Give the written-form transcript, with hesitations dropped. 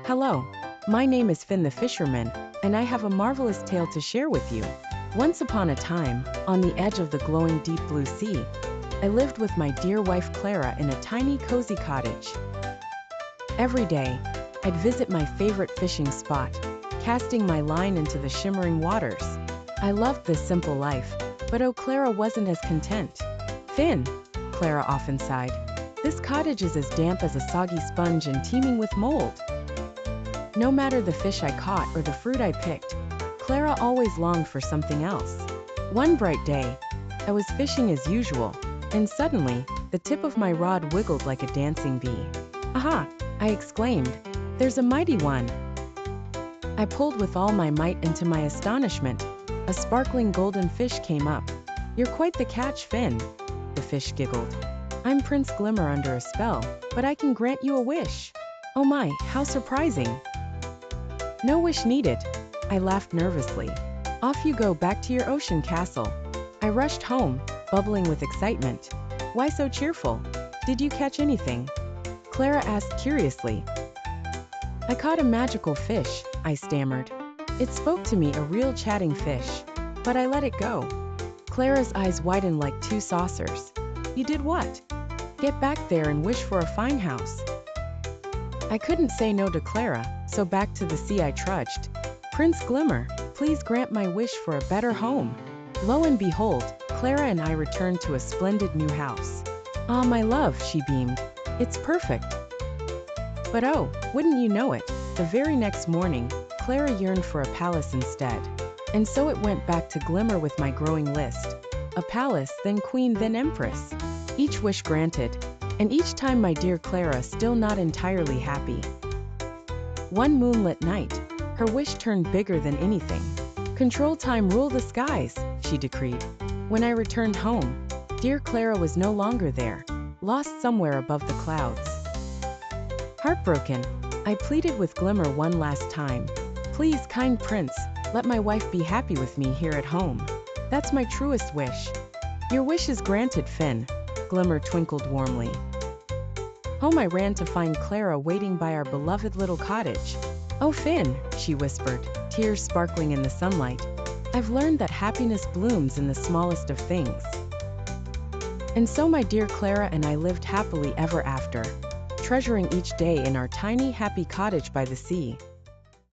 Hello, my name is Finn the Fisherman, and I have a marvelous tale to share with you. Once upon a time, on the edge of the glowing deep blue sea, I lived with my dear wife Clara in a tiny cozy cottage. Every day, I'd visit my favorite fishing spot, casting my line into the shimmering waters. I loved this simple life, but oh, Clara wasn't as content. "Finn," Clara often sighed, "this cottage is as damp as a soggy sponge and teeming with mold." No matter the fish I caught or the fruit I picked, Clara always longed for something else. One bright day, I was fishing as usual, and suddenly, the tip of my rod wiggled like a dancing bee. "Aha!" I exclaimed. "There's a mighty one." I pulled with all my might, and to my astonishment, a sparkling golden fish came up. "You're quite the catch, Finn," the fish giggled. "I'm Prince Glimmer under a spell, but I can grant you a wish." "Oh my, how surprising." "No wish needed," I laughed nervously. "Off you go back to your ocean castle." I rushed home, bubbling with excitement. "Why so cheerful? Did you catch anything?" Clara asked curiously. "I caught a magical fish," I stammered. "It spoke to me, a real chatting fish. But I let it go." Clara's eyes widened like two saucers. "You did what?" "Get back there and wish for a fine house." I couldn't say no to Clara, so back to the sea I trudged. "Prince Glimmer, please grant my wish for a better home." Lo and behold, Clara and I returned to a splendid new house. "Ah, my love," she beamed. "It's perfect." But oh, wouldn't you know it, the very next morning, Clara yearned for a palace instead. And so it went back to Glimmer with my growing list. A palace, then queen, then empress. Each wish granted, and each time my dear Clara still not entirely happy. One moonlit night, her wish turned bigger than anything. "Control time, rule the skies," she decreed. When I returned home, dear Clara was no longer there, lost somewhere above the clouds. Heartbroken, I pleaded with Glimmer one last time. "Please, kind prince, let my wife be happy with me here at home. That's my truest wish." "Your wish is granted, Finn," Glimmer twinkled warmly. Home I ran to find Clara waiting by our beloved little cottage. "Oh, Finn," she whispered, tears sparkling in the sunlight, "I've learned that happiness blooms in the smallest of things." And so my dear Clara and I lived happily ever after, treasuring each day in our tiny happy cottage by the sea.